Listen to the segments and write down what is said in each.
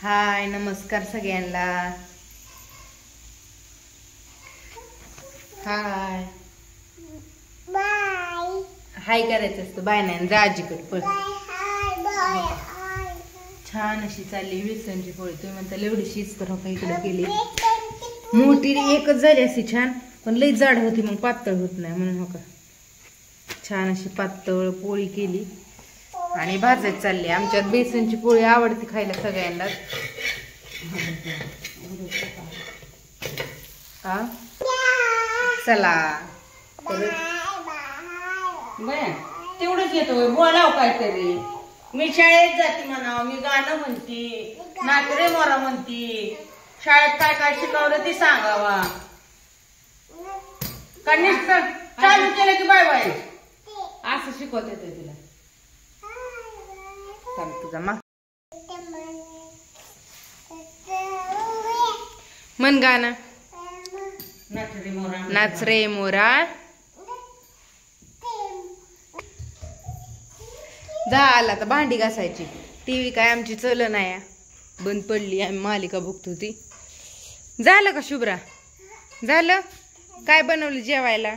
हाय नमस्कार सगळ्यांना. Hi bye hi करायचं असतं. बाय नाही जा आजीकडे पळ. हाय बाय छान अशी चालली बेसनची पोळी. तुम्ही म्हणता एवढीशीच तर हो इकडे केली. मोठी एकच झाली अशी छान, पण लई जाड होती मग पातळ होत नाही म्हणून हो का छान अशी पातळ पोळी केली आणि भाजत चालली. आमच्यात बेसनची पोळी आवडते खायला सगळ्यांनाच. हा चला तेवढंच येतो बोलाव काहीतरी. मी शाळेत जाते म्हणा, मी गाणं म्हणते, नाचरे मोरा म्हणते. शाळेत काय काय शिकवलं ते सांगावा का नुसतं चालू केलं की बाय बाय असं शिकवत येते तिला. तुझा मा मन गाणं नाच रे मोरा. झाला तर भांडी घासायची. टीव्ही काय आमची चल नाही, बंद पडली. आम्ही मालिका बघत होती. झालं का शुभ्रा? झालं. काय बनवलं जेवायला?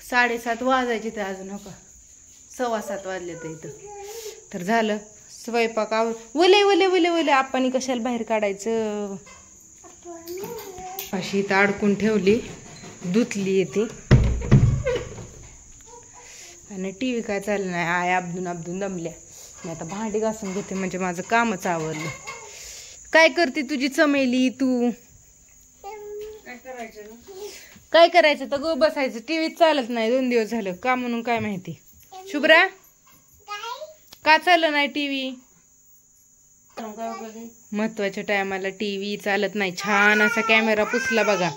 7:30 वाजायचे तर अजून हो का 7:15 वाजले तर इथं तर झालं स्वयंपाक. वले वले वले वले आपण कशाला बाहेर काढायचं. अशी इथं अडकून ठेवली, धुतली येते. आणि टीव्ही काय चाललं नाही. आय अब्दून अब्दून दमल्या. मी आता भांडी घासून घेते म्हणजे माझं कामच आवरलं. काय करते तुझी चमेली तू? काय करायचं तर गो बसायचं. टीव्ही चालत नाही 2 दिवस झालं. का म्हणून काय माहिती. शुभ्रा का चाललं नाही टीव्ही? महत्वाच्या टायमाला टीव्ही चालत नाही. छान असा कॅमेरा पुसला बघा.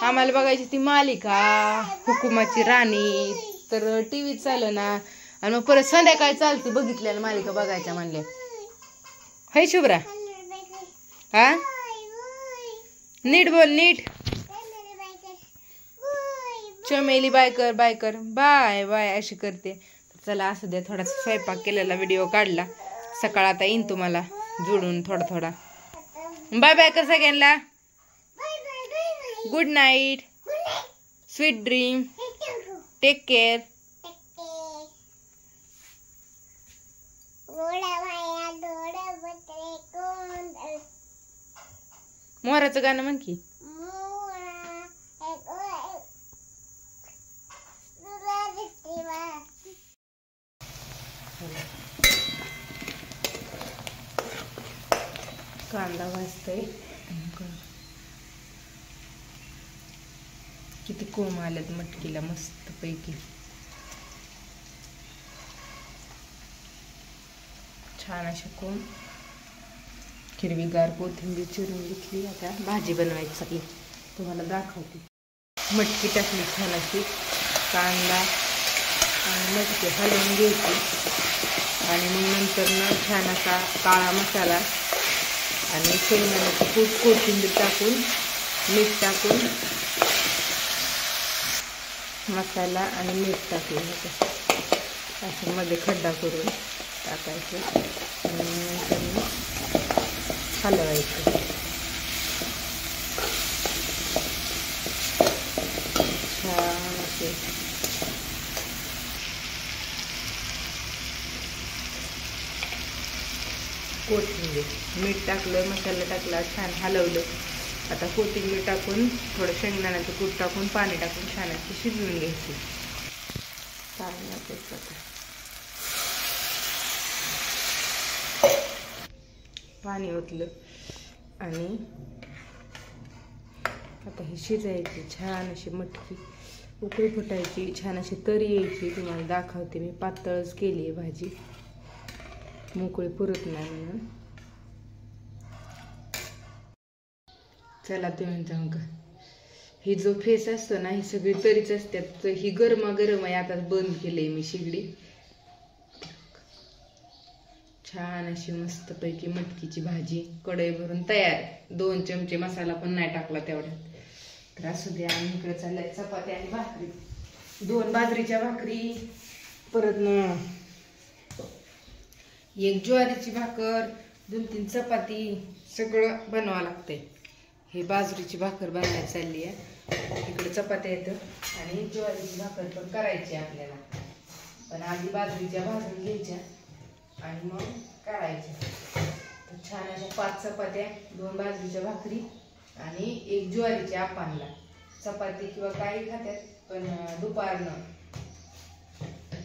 आम्हाला बघायची ती मालिका हुकुमाची राणी, तर टीव्ही चाललं ना. आणि मग परत संध्याकाळी चालते बघितलेलं मालिका बघायच्या म्हणल्या. हाय शुभ्रा हा नीट बोल नीट. चमेली बाय कर बाय कर बाय बाय अशी करते. चला असू द्या. थोडासा स्वयंपाक केलेला व्हिडिओ काढला. सकाळ आता येईन तुम्हाला जोडून थोडा थोडा. बाय बाय कर सगळ्यांना. Good night, sweet dream, take care. मोराचं गाणं म्हण की. कांदा भाजतोय. किती कोंब आल्यात मटकीला मस्त पैकी. छान अशी कोंब. हिरवीगार कोथिंबीर चिरून घेतली. आता भाजी बनवायची सगळी तुम्हाला दाखवते. मटकी टाकली छान अशी. कांदा आणि मटकी हलवून घ्यायची. आणि मग नंतर ना छान असा काळा मसाला आणि शेंगदाण्याचं कूट, कोथिंबीर टाकून मीठ टाकून मसाला आणि मीठ टाकलं होतं. असं मध्ये खड्डा करून टाकायचं आणि नंतर हलवायचं. छान असे कोथिंबीर मीठ टाकलं, मसाला टाकला, छान हलवलं. आता कोथिंबीर टाकून थोडं शेंगदाण्याचं कूट टाकून पाणी टाकून छान अशी शिजवून घ्यायची. पाणी ओतलं आणि आता ही शिजायची. छान अशी मटकी उकळी फुटायची. छान अशी तरी यायची. तुम्हाला दाखवते मी. पातळच केली आहे भाजी, मोकळी पुरत नाही म्हणून. चला तुम्ही जाऊ का. ही जो फेस असतो ना ही सगळी तरीच असतात. ही गरमागरम आहे. आता बंद केलंय मी शिगडी. छान अशी मस्त पैकी मटकीची भाजी कढई भरून तयार. 2 चमचे मसाला पण नाही टाकला तेवढ्यात. तर असू द्या. आणि इकडे चालल्या चपात्या आणि भाकरी. 2 बाजरीच्या भाकरी, परत एक ज्वारीची भाकर, 2-3 चपाती सगळं बनवावं लागतंय. हे बाजरीची भाकर बनवायला चालली आहे. इकडे चपात्या येतं आणि ज्वारीची भाकर पण करायची आपल्याला. पण आधी बाजरीच्या भाजून घ्यायच्या आणि मग करायच्या. तर छान अशा 5 चपात्या, 2 बाजरीच्या भाकरी आणि 1 ज्वारीची आपणला. चपाती किंवा काही खात्यात पण दुपारनं.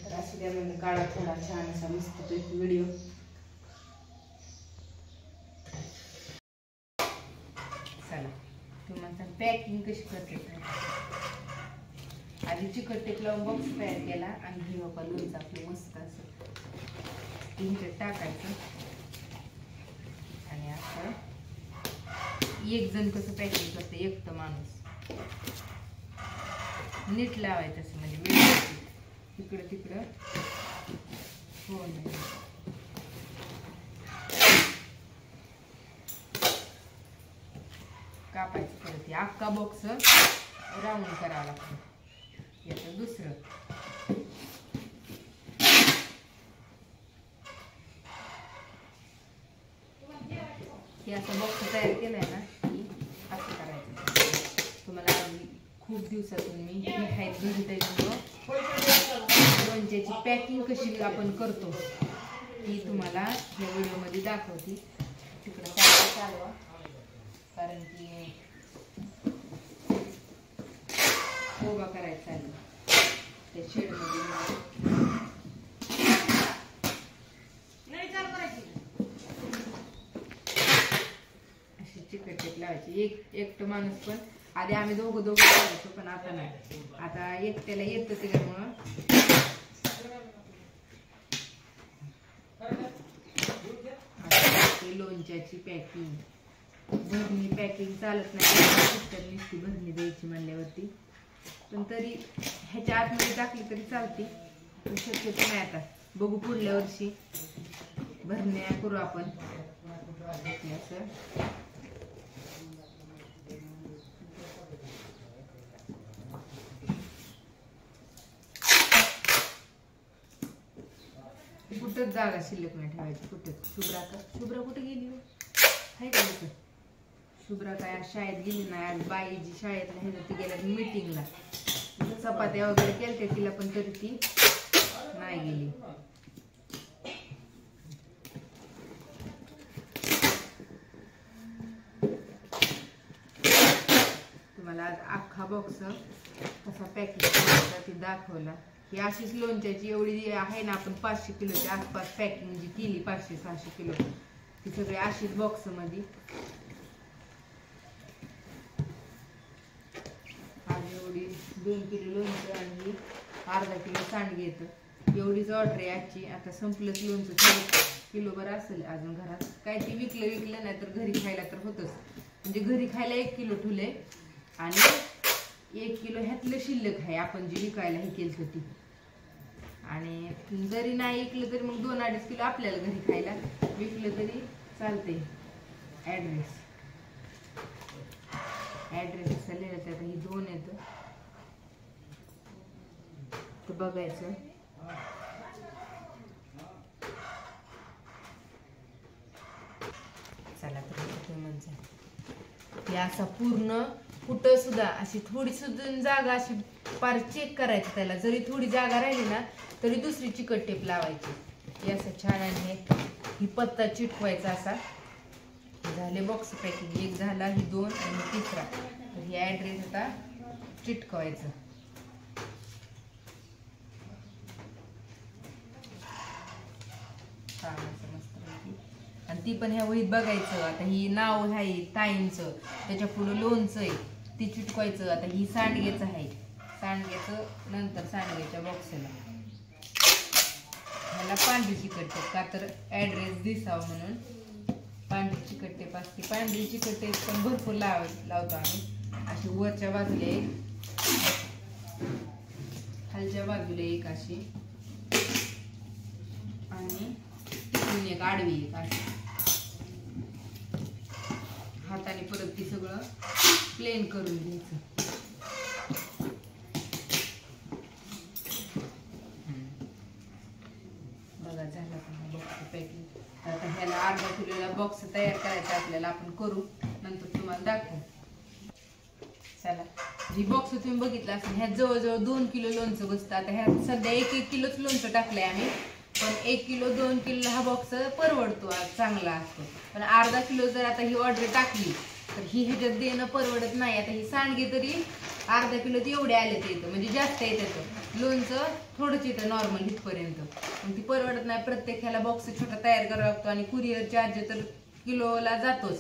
तर असू द्या म्हणजे काढा थोडा छान असा मस्त व्हिडिओ. चला तुम्हाला पॅकिंग कशी करते. आधी चिकट टेप लावून बॉक्स तयार केला आणि हे बाबा लोणचं आपलं मस्त असं इंच्यात टाकायचं आणि असं एक जण कसं पॅकिंग करते एकटं माणूस नीट लावायचं असं म्हणजे व्यवस्थित इकडं तिकडं हो नाही. कापायचं परत अख्खा बॉक्स राऊंड करावा लागतो. याचं दुसरं हे असं बॉक्स तयार केलंय ना की असं करायचं. तुम्हाला खूप दिवसातून मी खायचं घरी त्याच्यामुळं लोणच्याची पॅकिंग कशी आपण करतो ती तुम्हाला या व्हिडिओमध्ये दाखवते. तिकडं चालवा कारण की उभा करायचा आहे त्या शेडमध्ये. अशी चिकट टेप लावायची. एकटं माणूस पण आधी आम्ही दोघं करायचो पण आता नाही. आता एकट्याला येतं त्याच्यामुळं लोणच्याची पॅकिंग. भरणी पॅकिंग चालत नाही. नुसती भरणी द्यायची म्हणल्यावरती पण तरी ह्याच्या आतमध्ये टाकली तरी चालते. शक्यतो नाही. आता बघू पुढल्या वर्षी भरण्या करू आपण असं. कुठंच जागा शिल्लक नाही ठेवायची. कुठंच शुभ्रा कुठे गेली आहे का? कुठं शुभ्रा काय आज शाळेत गेली नाही. आज बाईजी शाळेत नाही ती गेल्या मीटिंगला. चपात्या वगैरे केलत्या तिला पण तरी ती नाही गेली. तुम्हाला आज अख्खा बॉक्स कसा पॅकिंग करायचा ती दाखवला. ही अशीच लोणच्याची एवढी आहे ना आपण 500 किलोच्या आसपास पॅकिंग जी केली 500-600 किलो ती सगळी अशीच बॉक्स मध्ये. आज एवढी 2 किलो लोणचं आणि अर्धा किलो सांडगे येतं. एवढीच ऑर्डर आहे आजची. आता संपलंच लोणचं. 3 किलोभर असेल अजून घरात. काय ती विकलं नाही तर घरी खायला तर होतच. म्हणजे घरी खायला 1 किलो ठेवले आणि 1 किलो ह्यातलं शिल्लक आहे आपण जी विकायला हे केलं ती. आणि जरी नाही विकलं तरी मग 2-2.5 किलो आपल्याला घरी खायला विकलं तरी चालते. ॲड्रेस लिहिलं तर ही 2 येतं तर बघायचं. चला तर म्हणजे हे असा पूर्ण कुठं सुद्धा अशी थोडी सुद्धा जागा अशी पार चेक करायची त्याला. जरी थोडी जागा राहिली ना तरी दुसरी चिकट टेप लावायची. हे असं छान आहे. ही पत्ता चिटकवायचा असा. झाले बॉक्स पॅकिंग. 1 झाला, ही 2 आणि 3रा. तर ही ॲड्रेस आता चिटकवायचं. आणि ती पण ह्या वहीत बघायचं. आता ही नाव आहे ताईंचं, त्याच्या पुढे लोणचं आहे ती चिटकवायचं. आता ही सांडग्याचं आहे. सांडग्याचं नंतर सांडग्याच्या बॉक्सला ह्याला पांढरी चिकट टेप का तर ॲड्रेस दिसावं म्हणून पांढरी चिकट टेप असते. पांढरी चिकट टेप पण भरपूर लावतो आम्ही. अशी वरच्या बाजूला एक, खालच्या बाजूला एक अशी आणि तिकडून एक आडवी एक अशी. हाताने परत ती सगळं प्लेन करून घ्यायचं. बघा झाला का बघतो. पॅकिंग. आता ह्याला अर्धा किलोला बॉक्स तयार करायचा आपल्याला, आपण करू नंतर तुम्हाला दाखवू. चला, ही बॉक्स तुम्ही बघितला असेल, ह्यात जवळजवळ 2 किलो लोणचं बसतं. आता ह्यात सध्या 1-1 किलोच लोणचं टाकलंय आम्ही, पण 1 किलो 2 किलो हा बॉक्स परवडतो, चांगला असतो. पण अर्धा किलो जर आता ही ऑर्डर टाकली तर ही ह्याच्यात देणं परवडत नाही. आता ही सांडगे तरी अर्धा किलो एवढे आले ते येतं, म्हणजे जास्त येतं. लोणचं थोडंच येतं नॉर्मल इथपर्यंत, पण ती परवडत नाही. प्रत्येक ह्याला बॉक्स छोटा तयार करावा लागतो आणि कुरिअर चार्ज तर किलोला जातोच.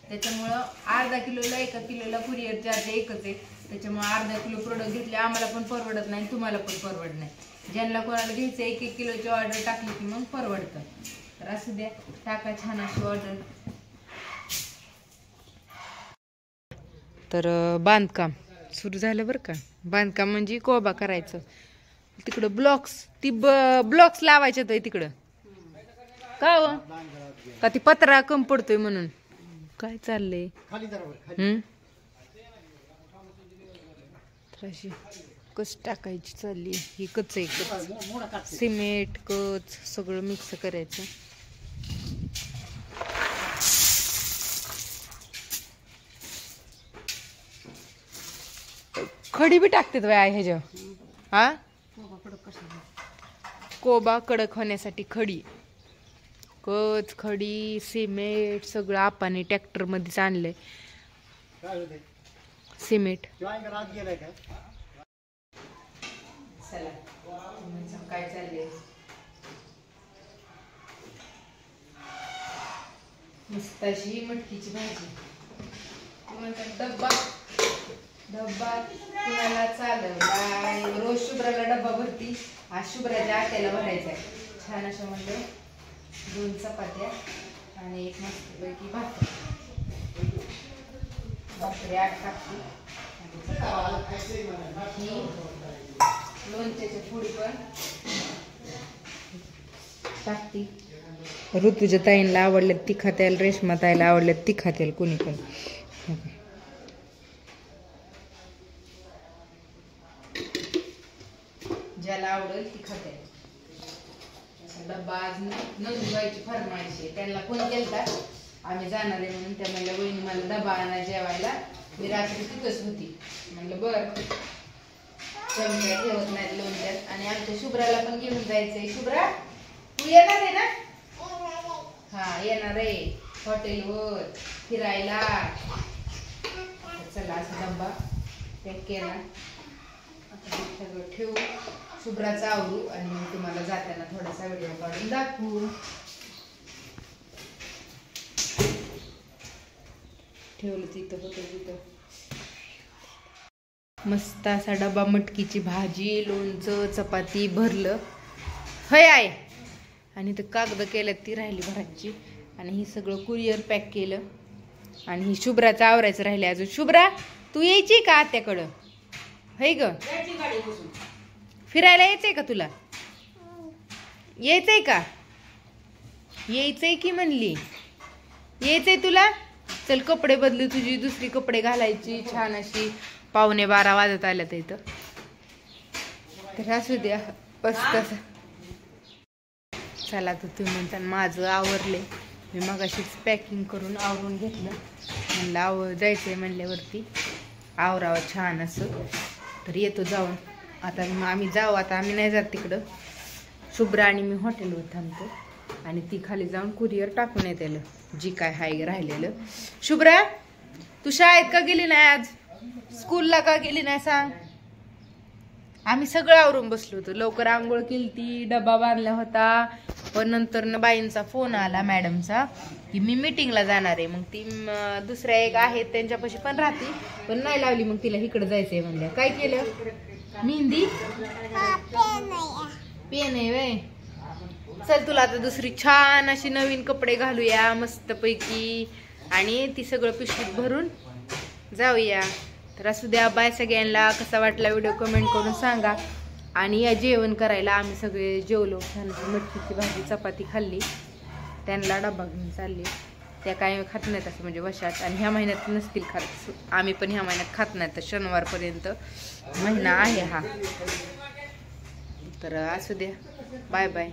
त्याच्यामुळं अर्धा किलोला 1 किलोला कुरिअर चार्ज एकच आहे. त्याच्यामुळे अर्धा किलो प्रोडक्ट घेतले आम्हाला पण परवडत नाही, तुम्हाला पण परवडत नाही. ज्यांना कोणाला घ्यायचं 1-1 किलोची ऑर्डर टाकली की मग परवडतं. तर असू द्या, टाका छान अशी ऑर्डर. तर बांधकाम सुरू झालं बरं का. बांधकाम म्हणजे कोबा करायचं. तिकडं ब्लॉक्स लावायचे तर तिकडं का हो, का ती पत्रा कम पडतोय म्हणून काय चाललंय. अशी कच टाकायची चालली. ही कच आहे, सिमेंट कच सगळं मिक्स करायचं. खडी बी टाकतात बाय ह्याच्या. हा, कोबा कडक होण्यासाठी खडी, कच, खडी, सिमेंट सगळं आपण ट्रॅक्टर मध्येच आणलंय. सिमेंट काय चाललंय. मस्त अशी मटकीची भाजी. डब्बा कुणाला चालत रोज शुभ्राला डब्बा भरती. आज शुभ्राच्या आट्याला भरायचा आहे. छान अशा म्हणजे 2 चपात्या आणि एक मस्तपैकी भाकरी 8 टाकते. लोणच्याची पुडी पण टाकते. ऋतूच्या ताईंना आवडल्यात ती खात्याल, रेश्मा ताईला आवडल्यात ती खात्याल, कोणी पण. ज्याला आवडेल ती खात्याल. डब्बा आज नंदुबाईची फरमाईश आहे, त्यांना फोन केलता आम्ही जाणार आहे म्हणून. त्या म्हणल्या वहिनी मला डबा आणा जेवायला. मी रात्री तिथंच होती. म्हणलं बरं, चमच्या ठेवत नाही लोणच्यात. आणि आमच्या शुभ्राला पण घेऊन जायचंय. शुभ्रा तू येणार आहे ना? हा येणार आहे हॉटेलवर फिरायला. चला असा डब्बा पॅक केला. आता सगळं ठेवू, शुभ्राचा आवरू आणि मग तुम्हाला जाताना थोडासा व्हिडिओ काढून दाखवू. ठेवलं तिथं होतं तिथं. मस्त असा डबा मटकीची भाजी, लोणचं, चपाती भरलं हय आहे. आणि तर कागद केल्यात ती राहिली भरायची. आणि ही सगळं कुरिअर पॅक केलं. आणि ही शुभ्राचं आवरायचं राहिले अजून. शुभ्रा तू यायची का आत्याकडं? है ग, फिरायला यायचंय का तुला? यायचंय का? यायचंय की म्हणली. यायचंय तुला? चल कपडे बदलू, तुझी दुसरी कपडे घालायची छान अशी. 11:15 वाजत आल्यात इथं. तर असू द्या बस तसं. चला तर तुम्ही म्हणता माझं आवरले. मी मगाशीच पॅकिंग करून आवरून घेतलं. म्हणलं जायचंय म्हणल्यावरती आवरावं छान असं. तर येतो जाऊन. आता आम्ही जाऊ. आता आम्ही नाही जात तिकडं. शुभ्रा आणि मी हॉटेलवर थांबतो आणि ती खाली जाऊन कुरिअर टाकून येते जी काय हाय राहिलेलं. शुभ्रा तू शाळेत का गेली नाही आज? स्कूलला का गेली नाही सांग? आम्ही सगळं आवरून बसलो होतो. लवकर आंघोळ केली ती, डबा बांधला होता. पण नंतर बाईंचा फोन आला मॅडमचा की मी मीटिंगला जाणार आहे. मग ती दुसऱ्या एक आहेत त्यांच्यापाशी पण राहते, पण नाही लावली. मग तिला इकडे जायचंय म्हणल्या. काय केलं? मेहंदी पेन आहे वे. चल तुला आता दुसरी छान अशी नवीन कपडे घालूया मस्तपैकी आणि ती सगळं पिशवीत भरून जाऊया. तर असू द्या. बाय सगळ्यांना. कसा वाटला व्हिडिओ कमेंट करून सांगा. आणि या जेवण करायला आम्ही सगळे जेवलो. छान मटकीची भाजी चपाती खाल्ली. त्यांना डबा घेऊन चालली. त्या काय खात नाहीत असं म्हणजे वशात. आणि ह्या महिन्यात नसतील खात. आम्ही पण ह्या महिन्यात खात नाही. तर शनिवारपर्यंत महिना आहे हा. तर असू द्या. Bye bye.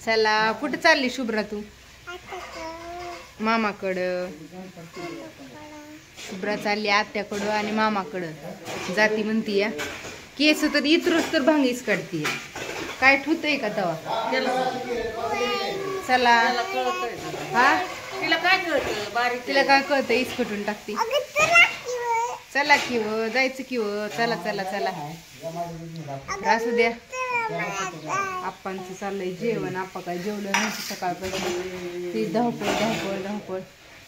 चला कुठं चालली शुभ्रा तू? मामाकडं. शुभ्रा चालली आत्याकडं आणि मामाकडं जाती म्हणती या. केस तर इतरूच तर भांगीच काढतीय. काय ठुतय का तवा? चला हा तिला काय कळतं बारीक? तिला काय कळतं इसकटून टाकते. चला कि व जायचं कि व. चला चला चला असू द्या. आप्पांचं चाललंय जेवण. आप्पा काय जेवलं नव्हतं सकाळपासून. ती धावपळ धावपळ धावपळ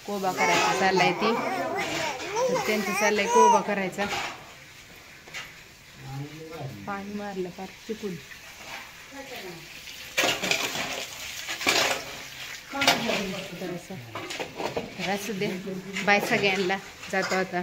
कोबा करायचा चाललाय ती. त्यांचं चाललंय कोबा करायचा. पाणी मारलं फार चिकून. तर असू दे. बाय सगळ्यांना. जातो आता.